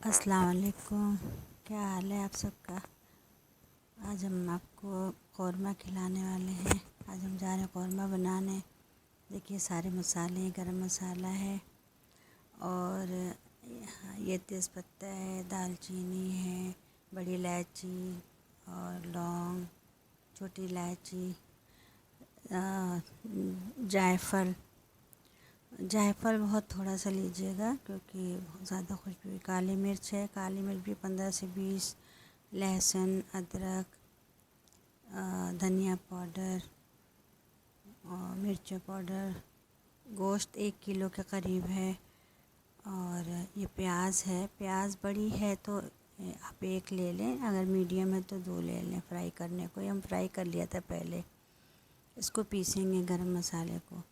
अस्सलाम वालेकुम। क्या हाल है आप सबका। आज हम आपको कौरमा खिलाने वाले हैं। आज हम जा रहे हैं कौरमा बनाने। देखिए सारे मसाले, गरम मसाला है और ये तेज़पत्ता है, दालचीनी है, बड़ी इलायची और लौंग, छोटी इलायची, जायफल बहुत थोड़ा सा लीजिएगा क्योंकि बहुत ज़्यादा खुशबू। काली मिर्च है, काली मिर्च भी 15 से 20, लहसुन, अदरक, धनिया पाउडर और मिर्च पाउडर। गोश्त 1 किलो के करीब है और ये प्याज है। प्याज बड़ी है तो आप 1 ले लें, अगर मीडियम है तो 2 ले लें फ्राई करने को। हम फ्राई कर लिया था पहले। इसको पीसेंगे गरम मसाले को।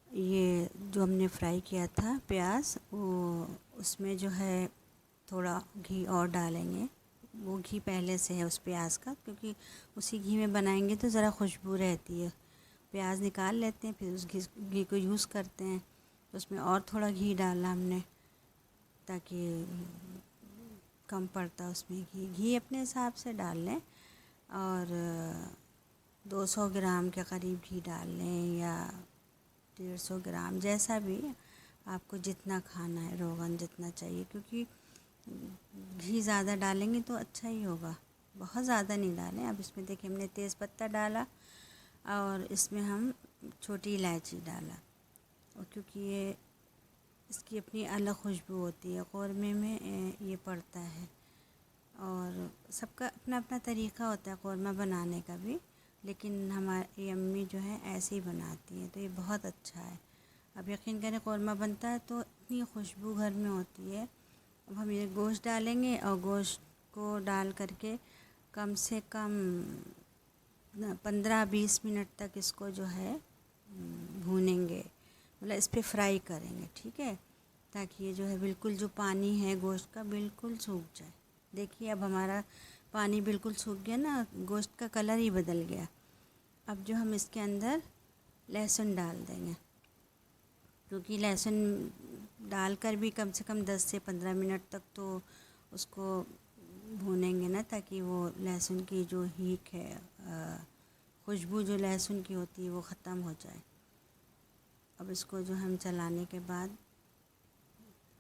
ये जो हमने फ्राई किया था प्याज, वो उसमें जो है थोड़ा घी और डालेंगे। वो घी पहले से है उस प्याज का, क्योंकि उसी घी में बनाएंगे तो ज़रा खुशबू रहती है। प्याज निकाल लेते हैं, फिर उस घी को यूज़ करते हैं। तो उसमें और थोड़ा घी डाला हमने ताकि कम पड़ता उसमें घी अपने हिसाब से डाल लें। और 200 ग्राम के करीब घी डाल लें या 150 ग्राम, जैसा भी आपको जितना खाना है, रोगन जितना चाहिए, क्योंकि घी ज़्यादा डालेंगे तो अच्छा ही होगा। बहुत ज़्यादा नहीं डालें। अब इसमें देखिए हमने तेज़पत्ता डाला और इसमें हम छोटी इलायची डाला, और क्योंकि ये इसकी अपनी अलग खुशबू होती है, कौरमे में ये पड़ता है। और सबका अपना अपना तरीक़ा होता है कौरमा बनाने का भी, लेकिन हमारी अम्मी जो है ऐसे ही बनाती हैं, तो ये बहुत अच्छा है। अब यकीन करें कौरमा बनता है तो इतनी खुशबू घर में होती है। अब हम ये गोश्त डालेंगे और गोश्त को डाल करके कम से कम 15-20 मिनट तक इसको जो है भूनेंगे, मतलब इस पे फ्राई करेंगे, ठीक है, ताकि ये जो है बिल्कुल जो पानी है गोश्त का बिल्कुल सूख जाए। देखिए अब हमारा पानी बिल्कुल सूख गया ना, गोश्त का कलर ही बदल गया। अब जो हम इसके अंदर लहसुन डाल देंगे, क्योंकि लहसुन डालकर भी कम से कम 10 से 15 मिनट तक तो उसको भूनेंगे ना, ताकि वो लहसुन की जो हीक है, खुशबू जो लहसुन की होती है वो ख़त्म हो जाए। अब इसको जो हम चलाने के बाद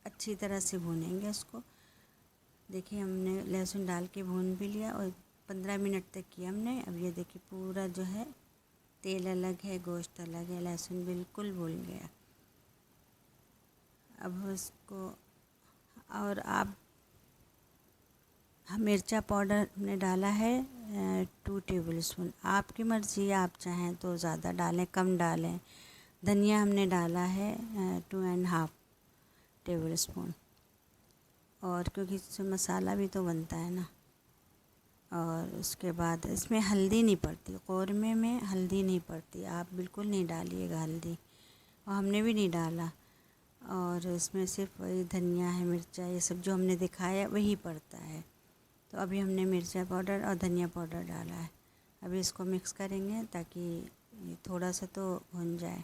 अच्छी तरह से भूनेंगे इसको। देखिए हमने लहसुन डाल के भून भी लिया और 15 मिनट तक किया हमने। अब ये देखिए पूरा जो है तेल अलग है, गोश्त अलग है, लहसुन बिल्कुल भून गया। अब उसको, और आप मिर्चा पाउडर हमने डाला है 2 टेबल स्पून। आपकी मर्ज़ी, आप चाहें तो ज़्यादा डालें, कम डालें। धनिया हमने डाला है 2.5 टेबल स्पून, और क्योंकि इससे मसाला भी तो बनता है ना। और उसके बाद इसमें हल्दी नहीं पड़ती, कौरमे में हल्दी नहीं पड़ती, आप बिल्कुल नहीं डालिएगा हल्दी, और हमने भी नहीं डाला। और इसमें सिर्फ वही धनिया है, मिर्चा, ये सब जो हमने दिखाया वही पड़ता है। तो अभी हमने मिर्चा पाउडर और धनिया पाउडर डाला है। अभी इसको मिक्स करेंगे ताकि ये थोड़ा सा तो भुन जाए।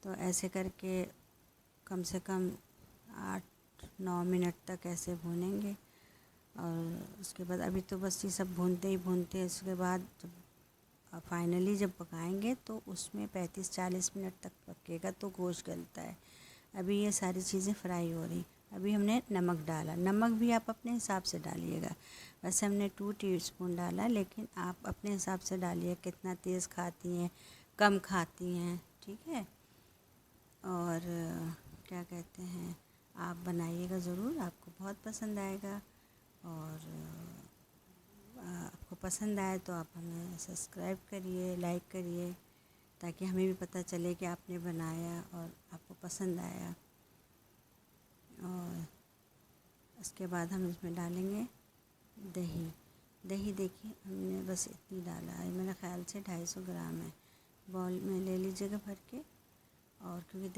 तो ऐसे करके कम से कम 8-9 मिनट तक ऐसे भूनेंगे। और उसके बाद अभी तो बस ये सब भूनते ही भूनते, उसके बाद जब फाइनली जब पकाएंगे तो उसमें 35-40 मिनट तक पकेगा तो गोश्त गलता है। अभी ये सारी चीज़ें फ्राई हो रही। अभी हमने नमक डाला, नमक भी आप अपने हिसाब से डालिएगा। वैसे हमने 2 टीस्पून डाला, लेकिन आप अपने हिसाब से डालिए, कितना तेज़ खाती हैं, कम खाती हैं, ठीक है। और क्या कहते हैं, आप बनाइएगा ज़रूर, आपको बहुत पसंद आएगा। और आपको पसंद आए तो आप हमें सब्सक्राइब करिए, लाइक करिए, ताकि हमें भी पता चले कि आपने बनाया और आपको पसंद आया। और उसके बाद हम इसमें डालेंगे दही। दही देखिए हमने बस इतनी डाला है, मेरे ख़्याल से 250 ग्राम है। बाउल में ले लीजिएगा भर के। और क्योंकि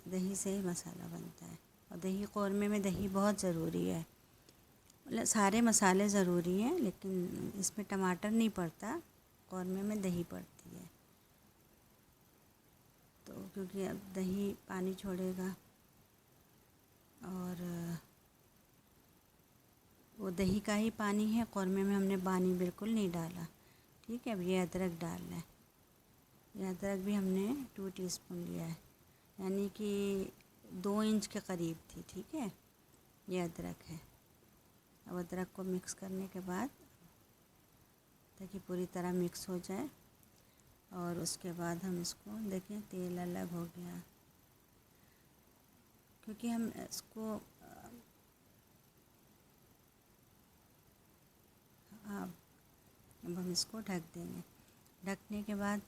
दही से ही मसाला बनता है, और दही कौरमे में दही बहुत ज़रूरी है। मतलब सारे मसाले ज़रूरी हैं, लेकिन इसमें टमाटर नहीं पड़ता, कौरमे में दही पड़ती है। तो क्योंकि अब दही पानी छोड़ेगा। और وہ دہی کا ہی پانی ہے، قورمے میں ہم نے پانی بالکل نہیں ڈالا، ٹھیک ہے۔ اب یہ ادرک ڈالنا ہے، یہ ادرک بھی ہم نے 2 ٹی اسپون لیا ہے، یعنی کہ 2 انچ کے قریب تھی، ٹھیک ہے۔ یہ ادرک ہے۔ اب ادرک کو مکس کرنے کے بعد تاکہ پوری طرح مکس ہو جائے، اور اس کے بعد ہم اس کو دیکھیں تیل الگ ہو گیا، کیونکہ ہم اس کو اب ہم اس کو ڈھک دیں گے۔ ڈھکنے کے بعد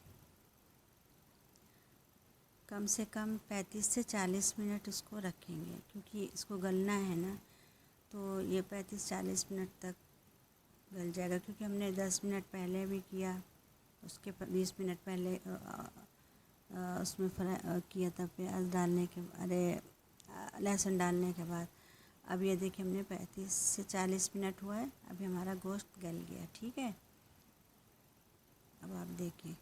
کم سے کم 35 سے 40 منٹ اس کو رکھیں گے، کیونکہ اس کو گلنا ہے نا، تو یہ 35-40 منٹ تک گل جائے گا، کیونکہ ہم نے 10 منٹ پہلے بھی کیا، اس کے 20 منٹ پہلے اس میں فرائی کیا تھا پیاز ڈالنے کے لہسن ڈالنے کے بعد۔ اب یہ دیکھیں ہم نے 35 سے 40 منٹ ہوا ہے، ابھی ہمارا گوشت گل گیا، ٹھیک ہے۔ اب آپ دیکھیں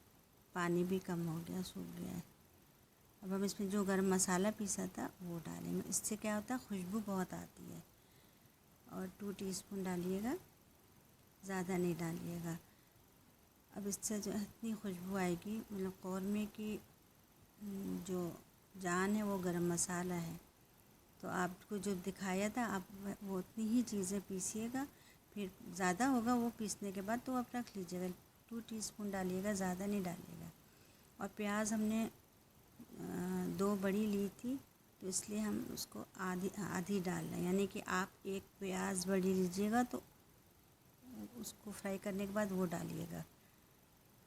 پانی بھی کم ہو گیا، سوکھ گیا ہے۔ اب ہم اس میں جو گرم مسالہ پیسا تھا وہ ڈالیں گے، اس سے کیا ہوتا ہے خوشبو بہت آتی ہے، اور 2 ٹی اسپون ڈالیے گا، زیادہ نہیں ڈالیے گا۔ اب اس سے جو اتنی خوشبو آئے گی، مطلب قورمے کی جو جان ہے وہ گرم مسالہ ہے، تو آپ کو جو دکھایا تھا آپ وہ اتنی ہی چیزیں پیسیے گا، پھر زیادہ ہوگا وہ پیسنے کے بعد تو آپ رکھ لیجیے گا، 2 ٹی اسپون ڈالیے گا، زیادہ نہیں ڈالیے گا۔ اور پیاز ہم نے 2 بڑی لی تھی، تو اس لیے ہم اس کو آدھی ڈال رہے ہیں، یعنی کہ آپ 1 پیاز بڑی لیجیے گا تو اس کو فرائی کرنے کے بعد وہ ڈالیے گا۔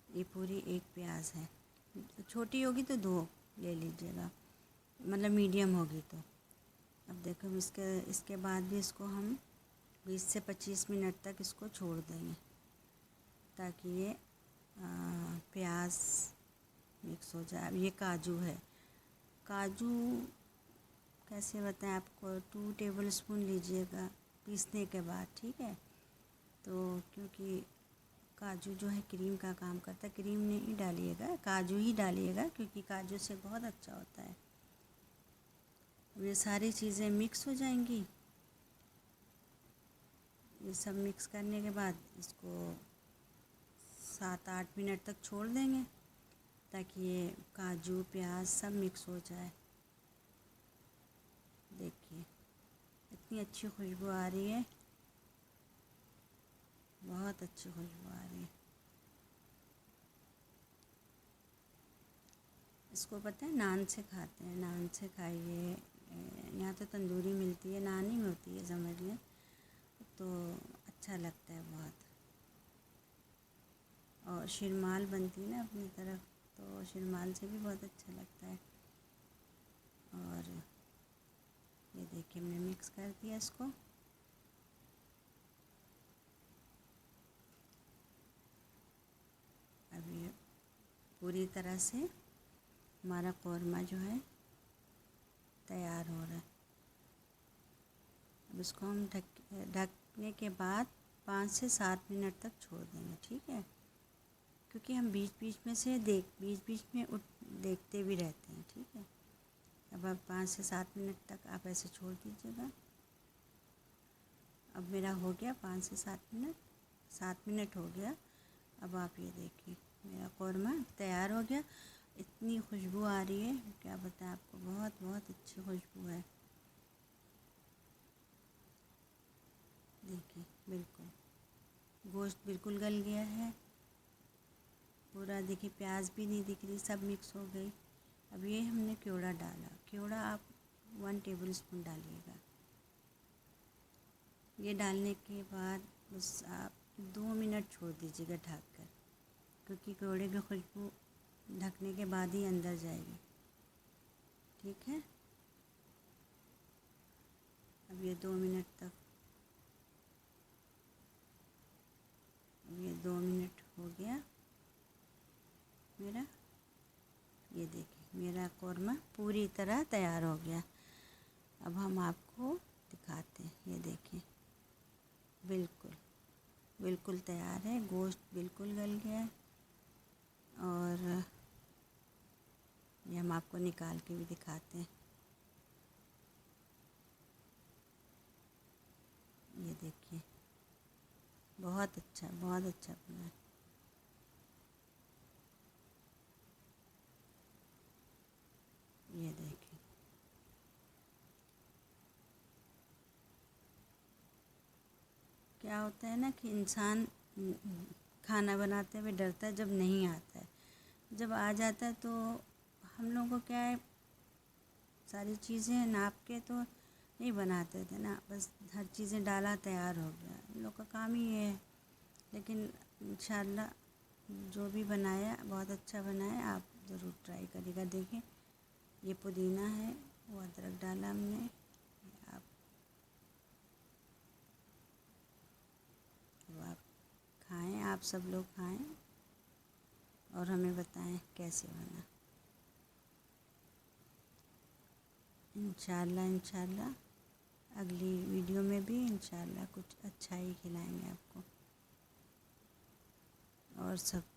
یہ پوری 1 پیاز ہے، چھوٹی ہوگی تو 2 لے لیجیے گا، مطلب میڈیم ہوگی تو۔ اب دیکھو اس کے بعد بھی اس کو ہم 20 سے 25 منٹ تک اس کو چھوڑ دیں گے، تاکہ یہ پیاز مکس ہو جائے۔ اب یہ کاجو ہے، کاجو کیسے بتائیں آپ کو، 2 ٹیبل اسپون لیجیے گا پیسنے کے بعد، ٹھیک ہے۔ تو کیونکہ کاجو جو ہے کریم کا کام کرتا ہے، کریم نہیں ڈالیے گا، کاجو ہی ڈالیے گا، کیونکہ کاجو سے بہت اچھا ہوتا ہے۔ یہ ساری چیزیں مکس ہو جائیں گی، یہ سب مکس کرنے کے بعد اس کو 7-8 منٹ تک چھوڑ دیں گے، تاکہ یہ کاجو پیاز سب مکس ہو جائے۔ دیکھیے اتنی اچھی خوشبو آ رہی ہے، بہت اچھی خوشبو آ رہی ہے۔ اس کو پتہ ہے نان سے کھاتے ہیں، نان سے کھائیے، یہاں تو تندوری ملتی ہے، نان ہی ہوتی ہے سمجھ لیں، تو اچھا لگتا ہے بہت۔ اور شرمال بنتی ہے نا اپنی طرف، تو شرمال سے بھی بہت اچھا لگتا ہے۔ اور یہ دیکھیں ہم نے مکس کر دیا اس کو۔ اب یہ پوری طرح سے ہمارا قورمہ جو ہے تیار ہو رہا ہے۔ اب اس کو ہم ڈھکنے کے بعد 5 سے 7 منٹ تک چھوڑ دیں گے، ٹھیک ہے، کیونکہ ہم بیچ بیچ میں دیکھتے بھی رہتے ہیں، ٹھیک ہے۔ اب آپ 5 سے 7 منٹ تک آپ ایسے چھوڑ دیجیے گا۔ اب میرا ہو گیا 5 سے 7 منٹ ہو گیا۔ اب آپ یہ دیکھیں میرا قورمہ تیار ہو گیا، اتنی خوشبو آ رہی ہے کیا بتائیں آپ کو، بہت بہت اچھی خوشبو ہے۔ دیکھیں بالکل گوشت بالکل گل گیا ہے پورا، دیکھیں پیاز بھی نہیں دکھ رہی، سب مکس ہو گئی۔ اب یہ ہم نے کیوڑا ڈالا، کیوڑا آپ 1 ٹیبل اسپون ڈالیے گا۔ یہ ڈالنے کے بعد بس آپ 2 منٹ چھوڑ دیجیے گا ڈھک کر، کیونکہ کیوڑے کی خوشبو ڈھکنے کے بعد ہی اندر جائے گی، ٹھیک ہے۔ اب یہ 2 منٹ تک، اب یہ 2 منٹ ہو گیا میرا، یہ دیکھیں میرا قورمہ پوری طرح تیار ہو گیا۔ اب ہم آپ کو دکھاتے ہیں، یہ دیکھیں بالکل تیار ہے، گوشت بالکل گل گیا ہے، اور یہ ہم آپ کو نکال کے بھی دکھاتے ہیں، یہ دیکھیے بہت اچھا بنا ہے۔ یہ دیکھیں، کیا ہوتا ہے نا کہ انسان کھانا بناتے ہوئے ڈرتا ہے جب نہیں آتا ہے، جب آ جاتا ہے تو ہم لوگوں کو کیا ہے، ساری چیزیں ناپ کے تو نہیں بناتے تھے نا، بس ہر چیزیں ڈالا تیار ہو گیا، ہم لوگ کا کام ہی یہ ہے۔ لیکن انشاءاللہ جو بھی بنایا بہت اچھا بنایا، آپ ضرور ٹرائی کریے گا۔ دیکھیں یہ پودینہ ہے، وہ ادرک ڈالا ہم نے، آپ اب آپ کھائیں، آپ سب لوگ کھائیں اور ہمیں بتائیں کیسے بنا۔ انشاءاللہ اگلی ویڈیو میں بھی انشاءاللہ کچھ اچھا ہی کھلائیں گے آپ کو، اور سب